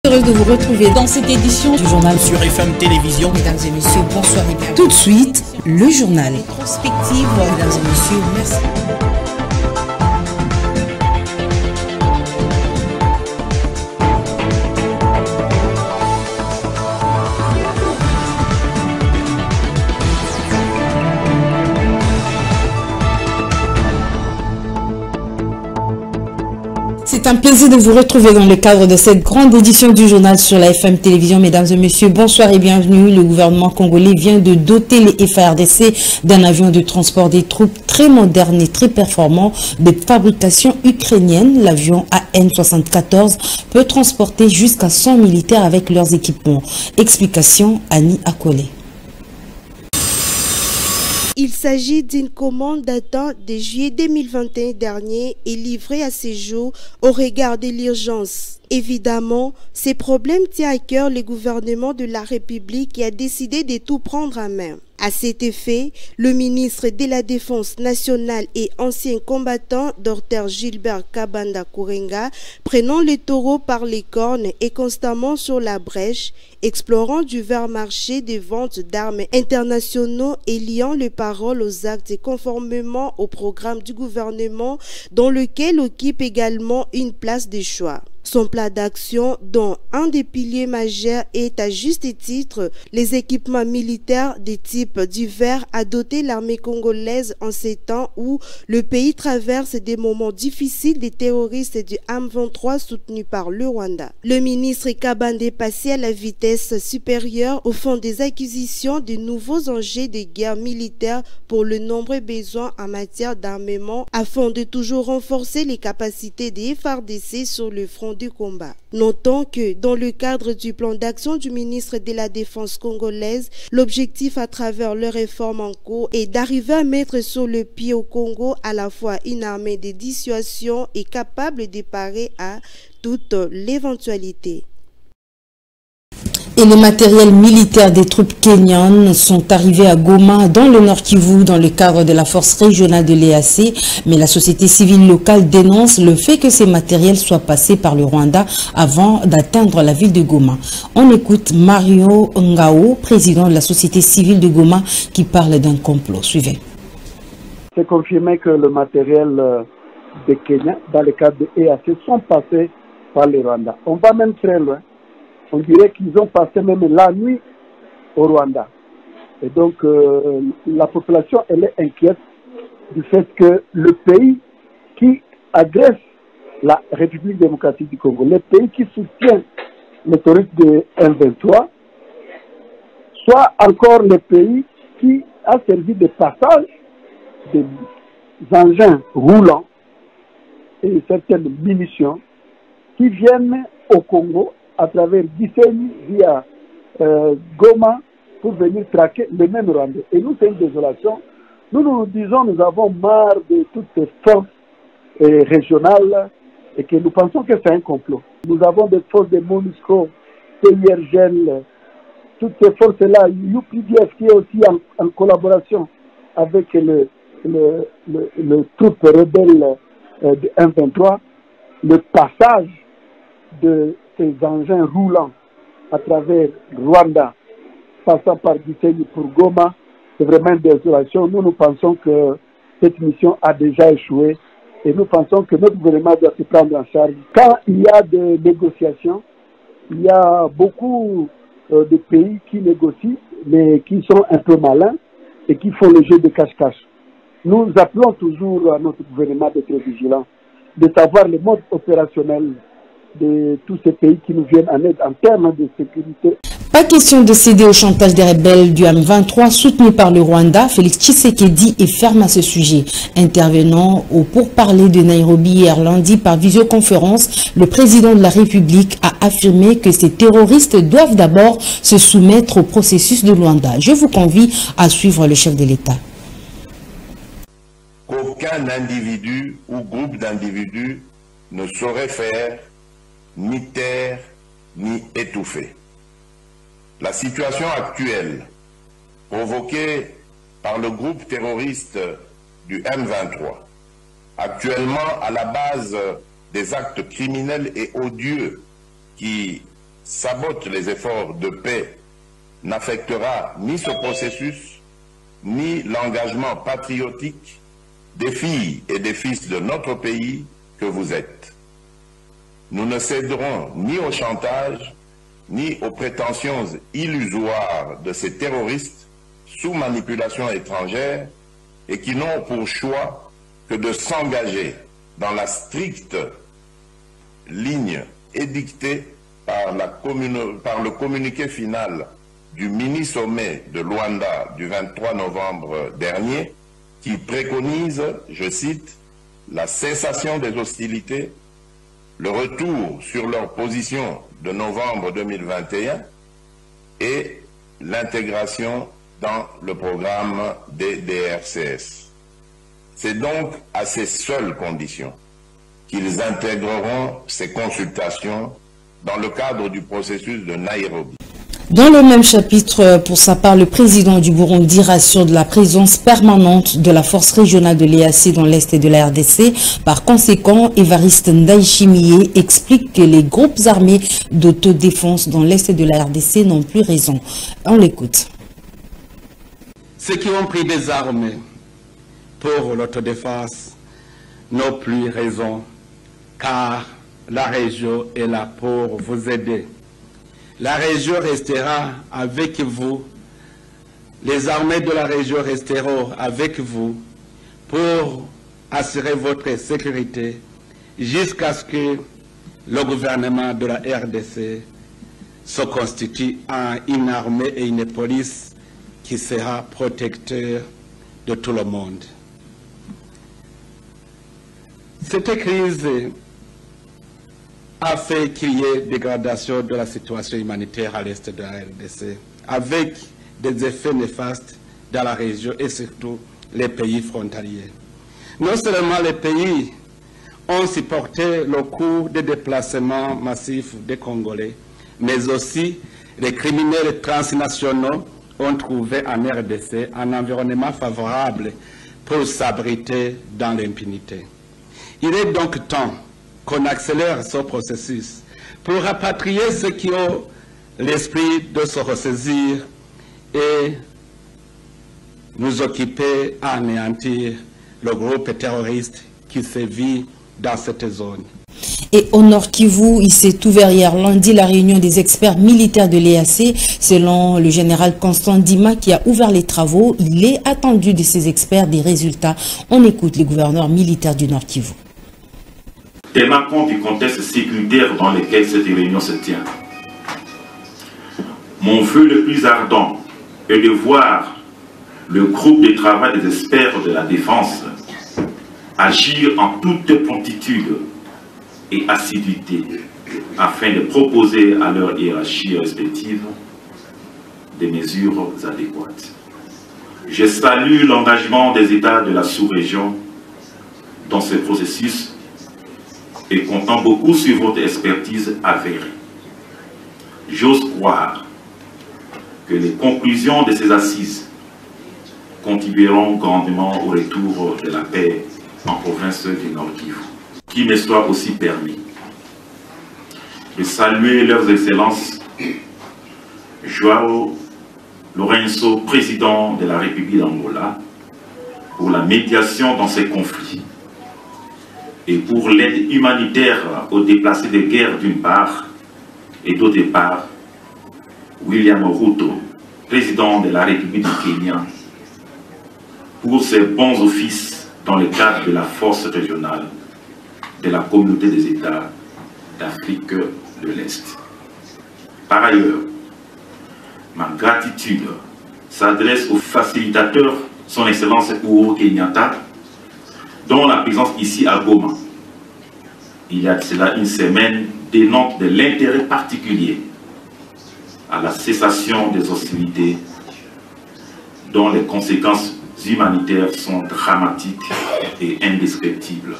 Heureuse de vous retrouver dans cette édition du journal sur FM Télévision. Mesdames et messieurs, bonsoir et bienvenue. Tout de suite, le journal. Rétrospective, mesdames et messieurs, merci. C'est un plaisir de vous retrouver dans le cadre de cette grande édition du journal sur la FM Télévision. Mesdames et messieurs, bonsoir et bienvenue. Le gouvernement congolais vient de doter les FARDC d'un avion de transport des troupes très moderne et très performant de fabrication ukrainienne. L'avion AN-74 peut transporter jusqu'à 100 militaires avec leurs équipements. Explication, Annie Akole. Il s'agit d'une commande datant de juillet 2021 dernier et livrée à ce jour au regard de l'urgence. Évidemment, ces problèmes tiennent à cœur le gouvernement de la République qui a décidé de tout prendre en main. À cet effet, le ministre de la Défense nationale et ancien combattant, Dr Gilbert Kabanda Kourenga, prenant le taureau par les cornes et constamment sur la brèche, explorant divers marchés de vente d'armes internationaux et liant les paroles aux actes conformément au programme du gouvernement dans lequel occupe également une place de choix. Son plan d'action, dont un des piliers majeurs est à juste titre les équipements militaires de type divers à doter l'armée congolaise en ces temps où le pays traverse des moments difficiles des terroristes du M23 soutenus par le Rwanda. Le ministre Kabanda est passé à la vitesse supérieure au fond des acquisitions de nouveaux enjeux de guerre militaire pour le nombreux besoins en matière d'armement afin de toujours renforcer les capacités des FARDC sur le front du combat. Notons que dans le cadre du plan d'action du ministre de la Défense congolaise, l'objectif à travers les réformes en cours est d'arriver à mettre sur le pied au Congo à la fois une armée de dissuasion et capable de parer à toute l'éventualité. Et les matériels militaires des troupes kenyanes sont arrivés à Goma, dans le Nord Kivu, dans le cadre de la force régionale de l'EAC. Mais la société civile locale dénonce le fait que ces matériels soient passés par le Rwanda avant d'atteindre la ville de Goma. On écoute Mario Ngao, président de la société civile de Goma, qui parle d'un complot. Suivez. C'est confirmé que le matériel de Kenya, dans le cadre de l'EAC, sont passés par le Rwanda. On va même très loin. On dirait qu'ils ont passé même la nuit au Rwanda. Et donc, la population, elle est inquiète du fait que le pays qui agresse la République démocratique du Congo, le pays qui soutient les terroristes de M23, soit encore le pays qui a servi de passage des engins roulants et certaines munitions qui viennent au Congo à travers Gisenyi via Goma pour venir traquer le même Rwanda. Et nous, c'est une désolation. Nous disons, nous avons marre de toutes ces forces régionales et que nous pensons que c'est un complot. Nous avons des forces de MONUSCO, PIRGL, toutes ces forces-là, UPDF qui est aussi en collaboration avec le troupe rebelle de M23, le passage de ces engins roulants à travers Rwanda, passant par Gisenyi pour Goma, c'est vraiment une désolation. Nous pensons que cette mission a déjà échoué et nous pensons que notre gouvernement doit se prendre en charge. Quand il y a des négociations, il y a beaucoup de pays qui négocient, mais qui sont un peu malins et qui font le jeu de cache-cache. Nous appelons toujours à notre gouvernement d'être vigilant, de savoir le mode opérationnel de tous ces pays qui nous viennent en aide en termes de sécurité. Pas question de céder au chantage des rebelles du M23 soutenus par le Rwanda. Félix Tshisekedi est ferme à ce sujet. Intervenant au pourparlers de Nairobi hier lundi par visioconférence, le président de la République a affirmé que ces terroristes doivent d'abord se soumettre au processus de Luanda. Je vous convie à suivre le chef de l'État. Qu'aucun individu ou groupe d'individus ne saurait faire ni taire, ni étouffer. La situation actuelle, provoquée par le groupe terroriste du M23, actuellement à la base des actes criminels et odieux qui sabote les efforts de paix n'affectera ni ce processus, ni l'engagement patriotique des filles et des fils de notre pays que vous êtes. Nous ne céderons ni au chantage, ni aux prétentions illusoires de ces terroristes sous manipulation étrangère et qui n'ont pour choix que de s'engager dans la stricte ligne édictée par le communiqué final du mini-sommet de Luanda du 23 novembre dernier, qui préconise, je cite, la cessation des hostilités, le retour sur leur position de novembre 2021 et l'intégration dans le programme des DRCS. C'est donc à ces seules conditions qu'ils intégreront ces consultations dans le cadre du processus de Nairobi. Dans le même chapitre, pour sa part, le président du Burundi rassure de la présence permanente de la force régionale de l'EAC dans l'est de la RDC. Par conséquent, Évariste Ndayishimiye explique que les groupes armés d'autodéfense dans l'est de la RDC n'ont plus raison. On l'écoute. Ceux qui ont pris des armes pour l'autodéfense n'ont plus raison, car la région est là pour vous aider. La région restera avec vous, les armées de la région resteront avec vous pour assurer votre sécurité jusqu'à ce que le gouvernement de la RDC se constitue en une armée et une police qui sera protecteur de tout le monde. Cette crise a fait qu'il y ait dégradation de la situation humanitaire à l'est de la RDC, avec des effets néfastes dans la région et surtout les pays frontaliers. Non seulement les pays ont supporté le coût des déplacements massifs des Congolais, mais aussi les criminels transnationaux ont trouvé en RDC un environnement favorable pour s'abriter dans l'impunité. Il est donc temps qu'on accélère ce processus pour rapatrier ceux qui ont l'esprit de se ressaisir et nous occuper à anéantir le groupe terroriste qui sévit dans cette zone. Et au Nord Kivu, il s'est ouvert hier lundi la réunion des experts militaires de l'EAC. Selon le général Constant Dima qui a ouvert les travaux, il est attendu de ces experts des résultats. On écoute les gouverneurs militaires du Nord Kivu. Tenant compte du contexte sécuritaire dans lequel cette réunion se tient, mon vœu le plus ardent est de voir le groupe de travail des experts de la défense agir en toute promptitude et assiduité afin de proposer à leur hiérarchie respective des mesures adéquates. Je salue l'engagement des États de la sous-région dans ce processus et comptant beaucoup sur votre expertise avérée. J'ose croire que les conclusions de ces assises contribueront grandement au retour de la paix en province du Nord Kivu. Qu'il me soit aussi permis de saluer leurs excellences João Lourenço, président de la République d'Angola, pour la médiation dans ces conflits et pour l'aide humanitaire aux déplacés de guerre d'une part, et d'autre part, William Ruto, président de la République du Kenya, pour ses bons offices dans le cadre de la force régionale de la communauté des États d'Afrique de l'Est. Par ailleurs, ma gratitude s'adresse au facilitateur, son Excellence Uhuru Kenyatta, dont la présence ici à Goma, il y a de cela une semaine, dénote de l'intérêt particulier à la cessation des hostilités dont les conséquences humanitaires sont dramatiques et indescriptibles.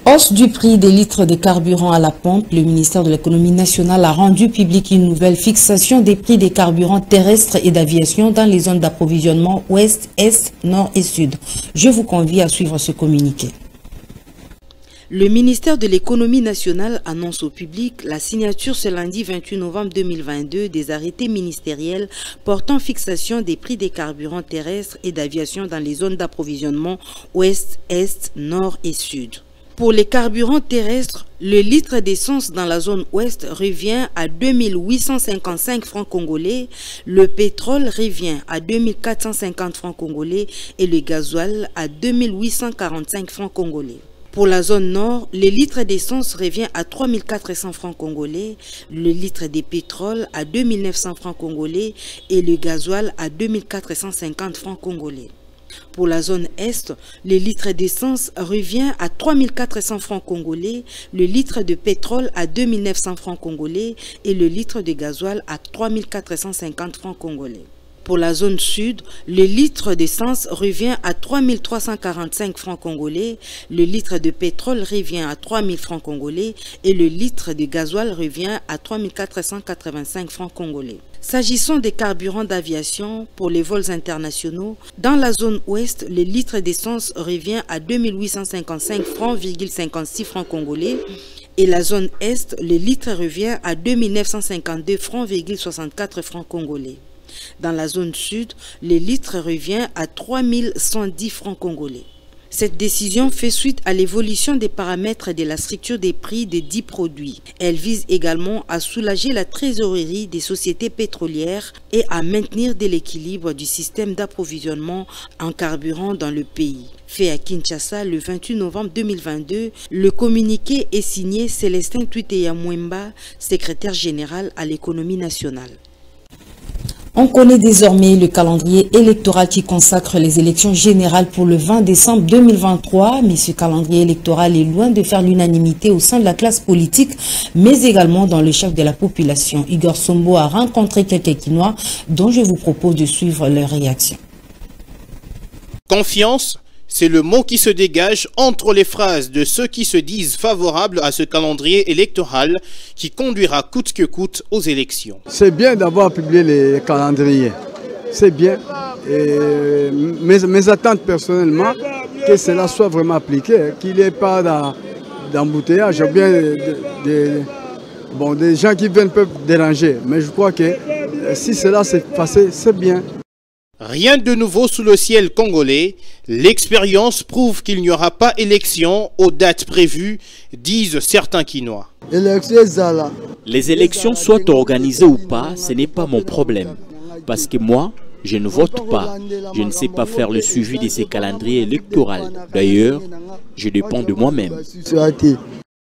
Hausse du prix des litres de carburant à la pompe, le ministère de l'économie nationale a rendu public une nouvelle fixation des prix des carburants terrestres et d'aviation dans les zones d'approvisionnement ouest, est, nord et sud. Je vous convie à suivre ce communiqué. Le ministère de l'économie nationale annonce au public la signature ce lundi 28 novembre 2022 des arrêtés ministériels portant fixation des prix des carburants terrestres et d'aviation dans les zones d'approvisionnement ouest, est, nord et sud. Pour les carburants terrestres, le litre d'essence dans la zone ouest revient à 2855 francs congolais, le pétrole revient à 2450 francs congolais et le gasoil à 2845 francs congolais. Pour la zone nord, le litre d'essence revient à 3400 francs congolais, le litre de pétrole à 2900 francs congolais et le gasoil à 2450 francs congolais. Pour la zone est, le litre d'essence revient à 3400 francs congolais, le litre de pétrole à 2900 francs congolais et le litre de gasoil à 3450 francs congolais. Pour la zone sud, le litre d'essence revient à 3345 francs congolais, le litre de pétrole revient à 3000 francs congolais et le litre de gasoil revient à 3485 francs congolais. S'agissant des carburants d'aviation pour les vols internationaux, dans la zone ouest, le litre d'essence revient à 2855 francs,56 francs congolais et la zone est, le litre revient à 2952 francs,64 francs congolais. Dans la zone sud, le litre revient à 3110 francs congolais. Cette décision fait suite à l'évolution des paramètres de la structure des prix des 10 produits. Elle vise également à soulager la trésorerie des sociétés pétrolières et à maintenir de l'équilibre du système d'approvisionnement en carburant dans le pays. Fait à Kinshasa le 28 novembre 2022, le communiqué est signé Célestin Tuiteya Mwemba, secrétaire général à l'économie nationale. On connaît désormais le calendrier électoral qui consacre les élections générales pour le 20 décembre 2023, mais ce calendrier électoral est loin de faire l'unanimité au sein de la classe politique, mais également dans le chef de la population. Igor Sombo a rencontré quelques Kinois dont je vous propose de suivre leur réaction. Confiance, c'est le mot qui se dégage entre les phrases de ceux qui se disent favorables à ce calendrier électoral qui conduira coûte que coûte aux élections. C'est bien d'avoir publié les calendriers, c'est bien. Et mes attentes personnellement, que cela soit vraiment appliqué, qu'il n'y ait pas d'embouteillage, ou bien des gens qui viennent peuvent déranger. Mais je crois que si cela s'est passé, c'est bien. Rien de nouveau sous le ciel congolais, l'expérience prouve qu'il n'y aura pas élection aux dates prévues, disent certains Kinois. Les élections soient organisées ou pas, ce n'est pas mon problème. Parce que moi, je ne vote pas. Je ne sais pas faire le suivi de ces calendriers électoraux. D'ailleurs, je dépends de moi-même.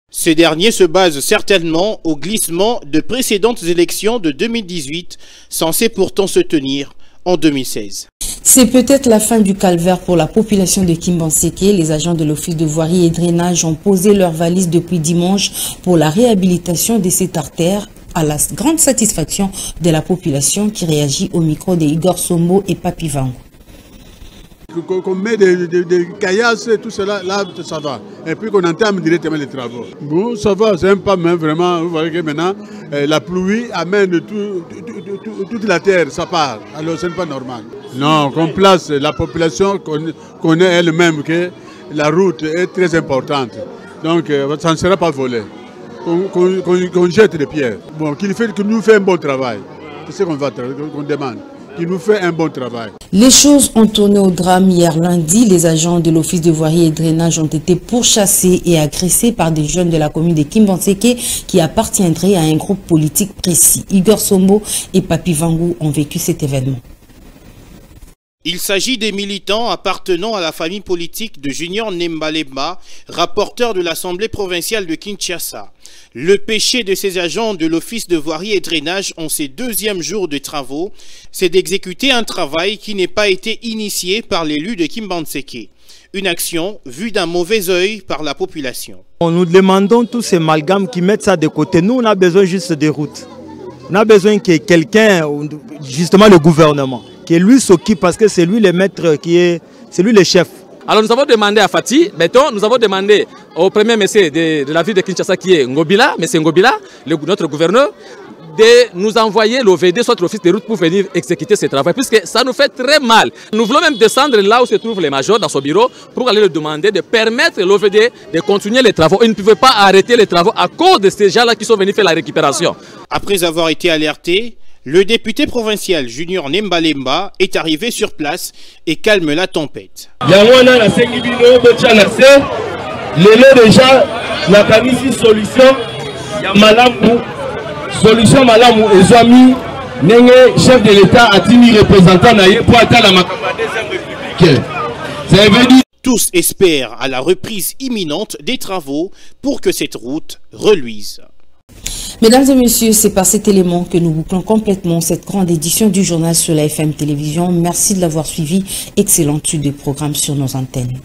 Ce dernier se base certainement au glissement de précédentes élections de 2018, censées pourtant se tenir en 2016. C'est peut-être la fin du calvaire pour la population de Kimbanseke. Les agents de l'Office de voirie et drainage ont posé leurs valises depuis dimanche pour la réhabilitation de cette artère, à la grande satisfaction de la population qui réagit au micro de Igor Sombo et Papi Vango. Qu'on met des caillasses, tout cela, là, ça va. Et puis qu'on entame directement les travaux. Bon, ça va, c'est un pas même vraiment. Vous voyez que maintenant, la pluie amène toute la terre, ça part. Alors, ce n'est pas normal. Non, qu'on place la population, connaît elle-même que la route est très importante. Donc, ça ne sera pas volé. Qu'on jette des pierres. Bon, qu'il nous fait un bon travail. C'est ce qu'on demande. Qui nous fait un bon travail. Les choses ont tourné au drame hier lundi. Les agents de l'Office de voirie et drainage ont été pourchassés et agressés par des jeunes de la commune de Kimbanseke qui appartiendraient à un groupe politique précis. Igor Sombo et Papi Vango ont vécu cet événement. Il s'agit des militants appartenant à la famille politique de Junior Nembalemba, rapporteur de l'Assemblée provinciale de Kinshasa. Le péché de ces agents de l'Office de voirie et drainage en ces deuxièmes jours de travaux, c'est d'exécuter un travail qui n'a pas été initié par l'élu de Kimbanseke. Une action vue d'un mauvais œil par la population. Nous demandons tous ces malgames qui mettent ça de côté. Nous, on a besoin juste des routes. On a besoin que quelqu'un, justement le gouvernement, que lui s'occupe parce que c'est lui le maître, c'est lui le chef. Alors nous avons demandé à Fatih, nous avons demandé au premier monsieur de la ville de Kinshasa qui est Ngobila, M. Ngobila, notre gouverneur, de nous envoyer l'OVD, soit l'office des routes, pour venir exécuter ces travaux, puisque ça nous fait très mal. Nous voulons même descendre là où se trouve les majors dans son bureau pour aller leur demander de permettre l'OVD de continuer les travaux. Ils ne pouvaient pas arrêter les travaux à cause de ces gens-là qui sont venus faire la récupération. Après avoir été alerté, le député provincial Junior Nembalemba est arrivé sur place et calme la tempête. Solution malamu ezwami nenge chef de l'État a tini représentant naie pour atteindre la makamba deuxième république. Ça veut dire tous espèrent à la reprise imminente des travaux pour que cette route reluise. Mesdames et messieurs, c'est par cet élément que nous bouclons complètement cette grande édition du journal sur la FM Télévision. Merci de l'avoir suivi. Excellente suite de programme sur nos antennes.